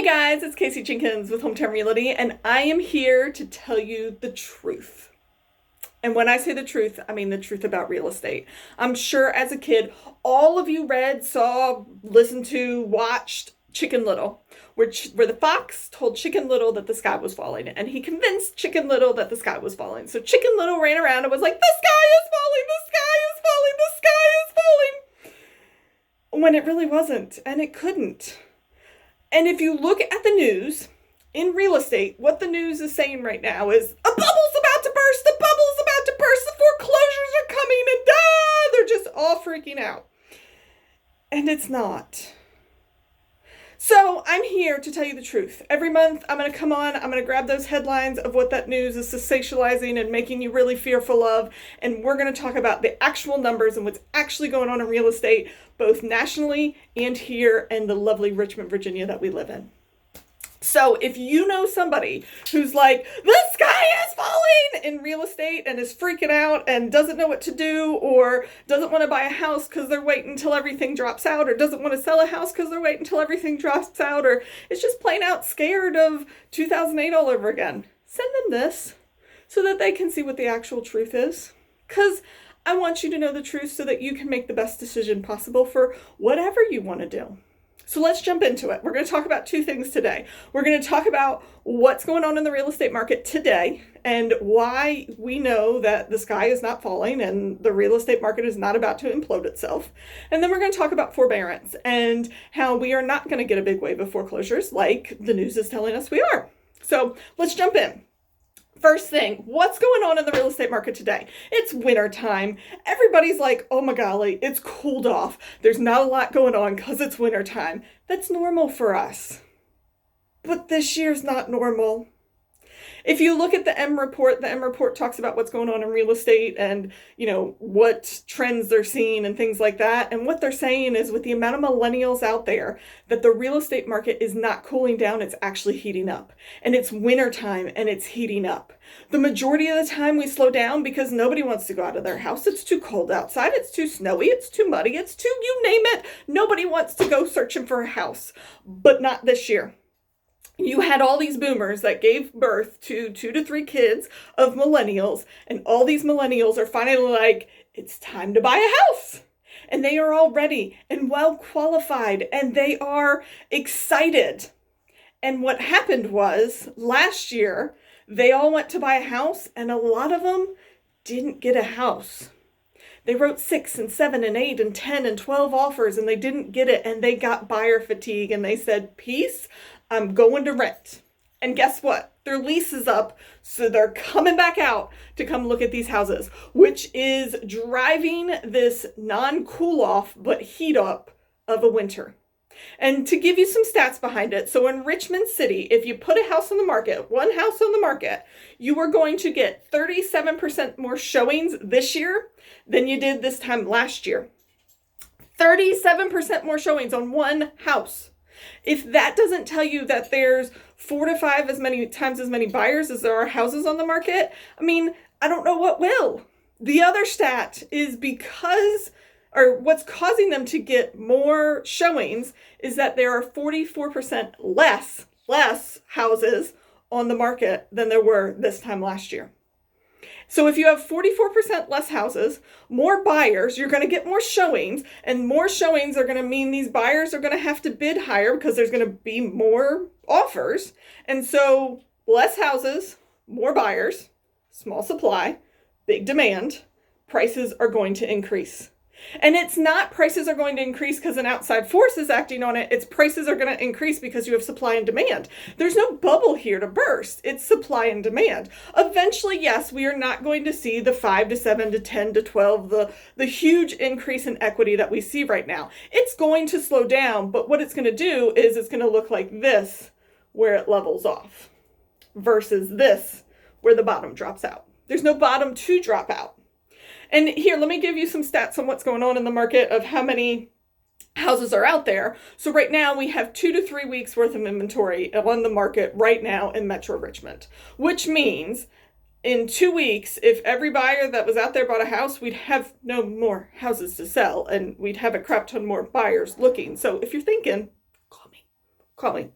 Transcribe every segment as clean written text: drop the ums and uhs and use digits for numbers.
Guys, it's Kacie Jenkins with Hometown Realty, and I am here to tell you the truth. And when I say the truth, I mean the truth about real estate. I'm sure as a kid, all of you read, saw, listened to, watched Chicken Little, where the fox told Chicken Little that the sky was falling, and he convinced Chicken Little that the sky was falling. So Chicken Little ran around and was like, the sky is falling, the sky is falling, the sky is falling, when it really wasn't, and it couldn't. And if you look at the news in real estate, what the news is saying right now is a bubble's about to burst, the bubble's about to burst, the foreclosures are coming, and they're just all freaking out. And it's not. So I'm here to tell you the truth. Every month I'm going to come on, I'm going to grab those headlines of what that news is sensationalizing and making you really fearful of, and we're going to talk about the actual numbers and what's actually going on in real estate, both nationally and here in the lovely Richmond, Virginia that we live in. So if you know somebody who's like, the sky is falling in real estate and is freaking out and doesn't know what to do, or doesn't want to buy a house because they're waiting until everything drops out, or doesn't want to sell a house because they're waiting until everything drops out, or is just plain out scared of 2008 all over again, send them this so that they can see what the actual truth is. Because I want you to know the truth so that you can make the best decision possible for whatever you want to do. So let's jump into it. We're going to talk about two things today. We're going to talk about what's going on in the real estate market today and why we know that the sky is not falling and the real estate market is not about to implode itself. And then we're going to talk about forbearance and how we are not going to get a big wave of foreclosures like the news is telling us we are. So let's jump in. First thing, what's going on in the real estate market today? It's winter time. Everybody's like, oh my golly, it's cooled off. There's not a lot going on because it's winter time. That's normal for us. But this year's not normal. If you look at the M report talks about what's going on in real estate and, what trends they're seeing and things like that. And what they're saying is with the amount of millennials out there, that the real estate market is not cooling down, it's actually heating up. And it's wintertime and it's heating up. The majority of the time we slow down because nobody wants to go out of their house. It's too cold outside. It's too snowy. It's too muddy. It's too, you name it. Nobody wants to go searching for a house, but not this year. You had all these boomers that gave birth to 2 to 3 kids of millennials, and all these millennials are finally like, it's time to buy a house. And they are all ready and well qualified, and they are excited. And what happened was last year, they all went to buy a house, and a lot of them didn't get a house. They wrote 6 and 7 and 8 and 10 and 12 offers, and they didn't get it, and they got buyer fatigue, and they said, peace, I'm going to rent. And guess what? Their lease is up, so they're coming back out to come look at these houses, which is driving this non-cool off but heat up of a winter. And to give you some stats behind it, so in Richmond City, if you put a house on the market, one house on the market, you are going to get 37% more showings this year than you did this time last year. 37% more showings on one house. If that doesn't tell you that there's 4 to 5 as many buyers as there are houses on the market, I don't know what will. The other stat is what's causing them to get more showings is that there are 44% less houses on the market than there were this time last year. So if you have 44% less houses, more buyers, you're going to get more showings, and more showings are going to mean these buyers are going to have to bid higher because there's going to be more offers. And so less houses, more buyers, small supply, big demand, prices are going to increase. And it's not prices are going to increase because an outside force is acting on it. It's prices are going to increase because you have supply and demand. There's no bubble here to burst. It's supply and demand. Eventually, yes, we are not going to see the 5 to 7 to 10 to 12, the huge increase in equity that we see right now. It's going to slow down, but what it's going to do is it's going to look like this, where it levels off, versus this, where the bottom drops out. There's no bottom to drop out. And here, let me give you some stats on what's going on in the market of how many houses are out there. So right now we have 2 to 3 weeks worth of inventory on the market right now in Metro Richmond, which means in 2 weeks, if every buyer that was out there bought a house, we'd have no more houses to sell and we'd have a crap ton more buyers looking. So if you're thinking, call me.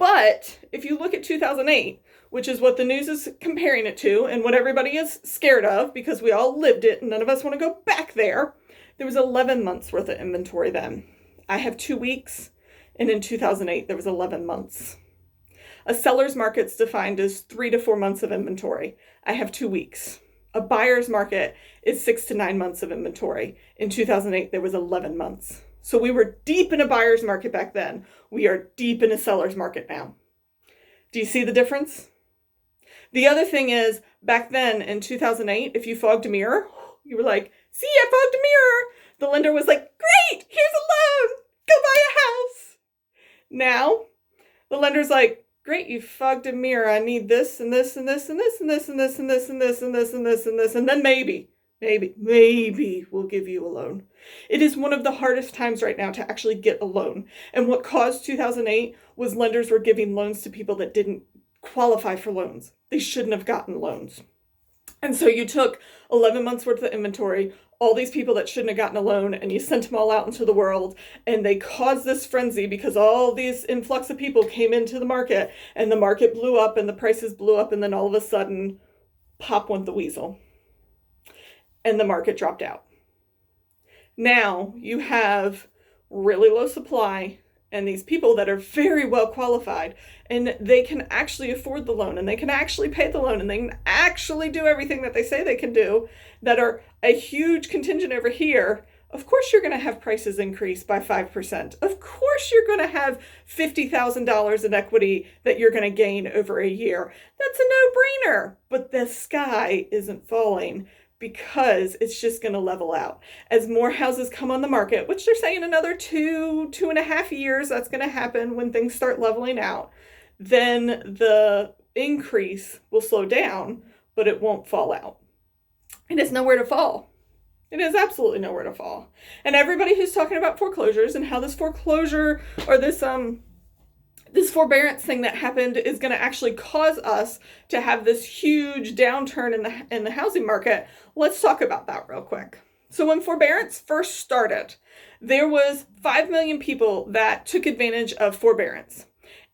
But if you look at 2008, which is what the news is comparing it to and what everybody is scared of because we all lived it and none of us want to go back there, there was 11 months worth of inventory then. I have 2 weeks, and in 2008, there was 11 months. A seller's market's defined as 3 to 4 months of inventory. I have 2 weeks. A buyer's market is 6 to 9 months of inventory. In 2008, there was 11 months. So we were deep in a buyer's market back then. We are deep in a seller's market now. Do you see the difference? The other thing is, back then in 2008, if you fogged a mirror, you were like, see, I fogged a mirror. The lender was like, great, here's a loan. Go buy a house. Now, the lender's like, great, you fogged a mirror. I need this and this and this and this and this and this and this and this and this and this and this. And then maybe we'll give you a loan. It is one of the hardest times right now to actually get a loan. And what caused 2008 was lenders were giving loans to people that didn't qualify for loans. They shouldn't have gotten loans. And so you took 11 months worth of inventory, all these people that shouldn't have gotten a loan, and you sent them all out into the world, and they caused this frenzy because all these influx of people came into the market, and the market blew up, and the prices blew up, and then all of a sudden, pop went the weasel, and the market dropped out. Now you have really low supply, and these people that are very well qualified, and they can actually afford the loan, and they can actually pay the loan, and they can actually do everything that they say they can do, that are a huge contingent over here. Of course you're going to have prices increase by 5%. Of course you're going to have $50,000 in equity that you're going to gain over a year. That's a no-brainer. But the sky isn't falling, because it's just going to level out. As more houses come on the market, which they're saying another 2.5 years, that's going to happen when things start leveling out, then the increase will slow down, but it won't fall out. And it's nowhere to fall. It is absolutely nowhere to fall. And everybody who's talking about foreclosures and how this foreclosure or this forbearance thing that happened is going to actually cause us to have this huge downturn in the housing market. Let's talk about that real quick. So when forbearance first started, there was 5 million people that took advantage of forbearance.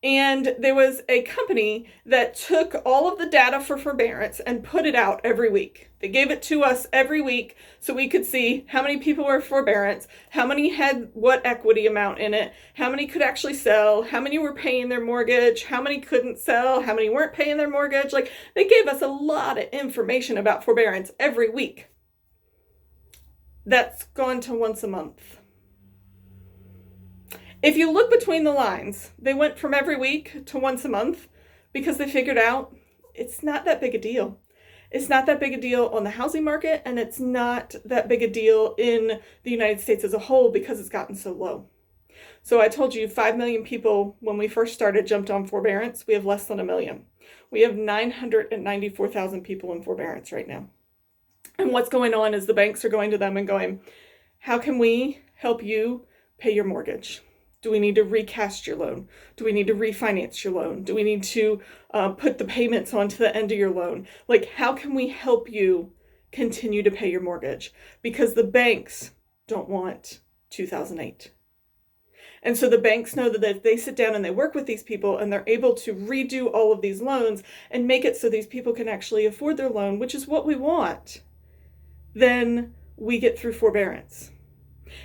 And there was a company that took all of the data for forbearance and put it out every week. They gave it to us every week so we could see how many people were forbearance, how many had what equity amount in it, how many could actually sell, how many were paying their mortgage, how many couldn't sell, how many weren't paying their mortgage. Like, they gave us a lot of information about forbearance every week. That's gone to once a month. If you look between the lines, they went from every week to once a month because they figured out it's not that big a deal. It's not that big a deal on the housing market, and it's not that big a deal in the United States as a whole because it's gotten so low. So I told you 5 million people when we first started jumped on forbearance. We have less than 1 million. We have 994,000 people in forbearance right now. And what's going on is the banks are going to them and going, how can we help you pay your mortgage? Do we need to recast your loan? Do we need to refinance your loan? Do we need to put the payments onto the end of your loan? Like, how can we help you continue to pay your mortgage? Because the banks don't want 2008. And so the banks know that if they sit down and they work with these people and they're able to redo all of these loans and make it so these people can actually afford their loan, which is what we want, then we get through forbearance.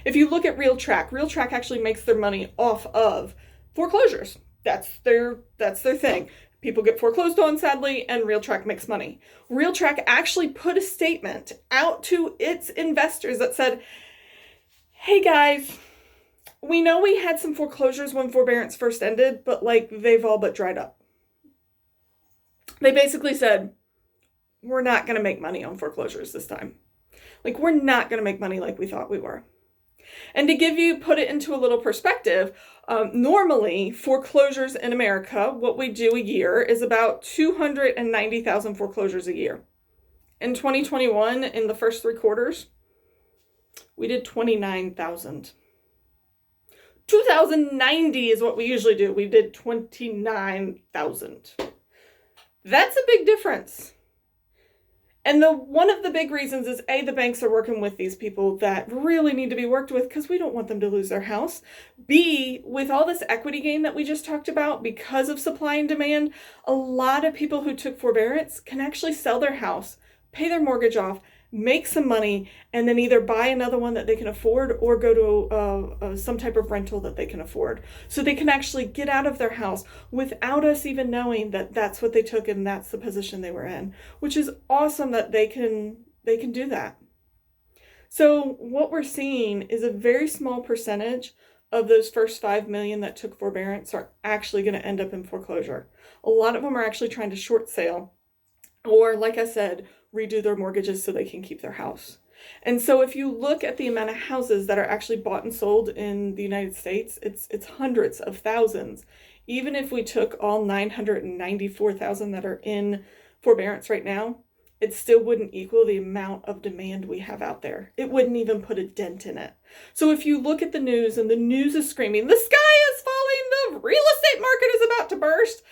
If you look at Realtor actually makes their money off of foreclosures. That's their thing. People get foreclosed on, sadly, and Realtor makes money. Realtor actually put a statement out to its investors that said, hey guys, we know we had some foreclosures when forbearance first ended, but like they've all but dried up. They basically said, we're not going to make money on foreclosures this time. Like, we're not going to make money like we thought we were. And to put it into a little perspective, normally foreclosures in America, what we do a year is about 290,000 foreclosures a year. In 2021, in the first 3 quarters, we did 29,000. 2,090 is what we usually do. We did 29,000. That's a big difference. And one of the big reasons is A, the banks are working with these people that really need to be worked with because we don't want them to lose their house. B, with all this equity gain that we just talked about because of supply and demand, a lot of people who took forbearance can actually sell their house, pay their mortgage off, make some money, and then either buy another one that they can afford or go to some type of rental that they can afford. So they can actually get out of their house without us even knowing that that's what they took and that's the position they were in, which is awesome that they can do that. So what we're seeing is a very small percentage of those first 5 million that took forbearance are actually going to end up in foreclosure. A lot of them are actually trying to short sale or, like I said, redo their mortgages so they can keep their house. And so if you look at the amount of houses that are actually bought and sold in the United States, it's hundreds of thousands. Even if we took all 994,000 that are in forbearance right now, it still wouldn't equal the amount of demand we have out there. It wouldn't even put a dent in it. So if you look at the news and the news is screaming, the sky is falling, the real estate market is about to burst,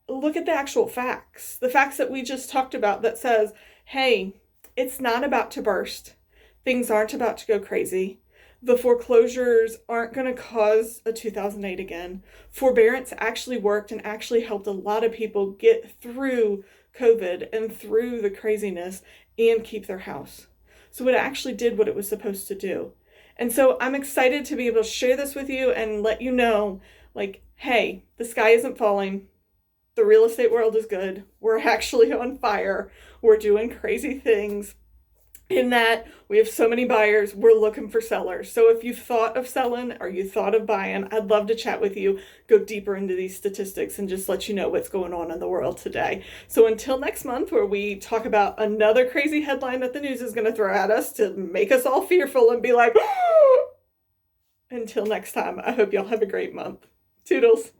look at the actual facts. The facts that we just talked about that says, hey, it's not about to burst. Things aren't about to go crazy. The foreclosures aren't going to cause a 2008 again. Forbearance actually worked and actually helped a lot of people get through COVID and through the craziness and keep their house. So it actually did what it was supposed to do. And so I'm excited to be able to share this with you and let you know, like, hey, the sky isn't falling. The real estate world is good. We're actually on fire. We're doing crazy things in that we have so many buyers. We're looking for sellers. So if you thought of selling or you thought of buying, I'd love to chat with you, go deeper into these statistics and just let you know what's going on in the world today. So until next month, where we talk about another crazy headline that the news is going to throw at us to make us all fearful and be like, until next time, I hope y'all have a great month. Toodles.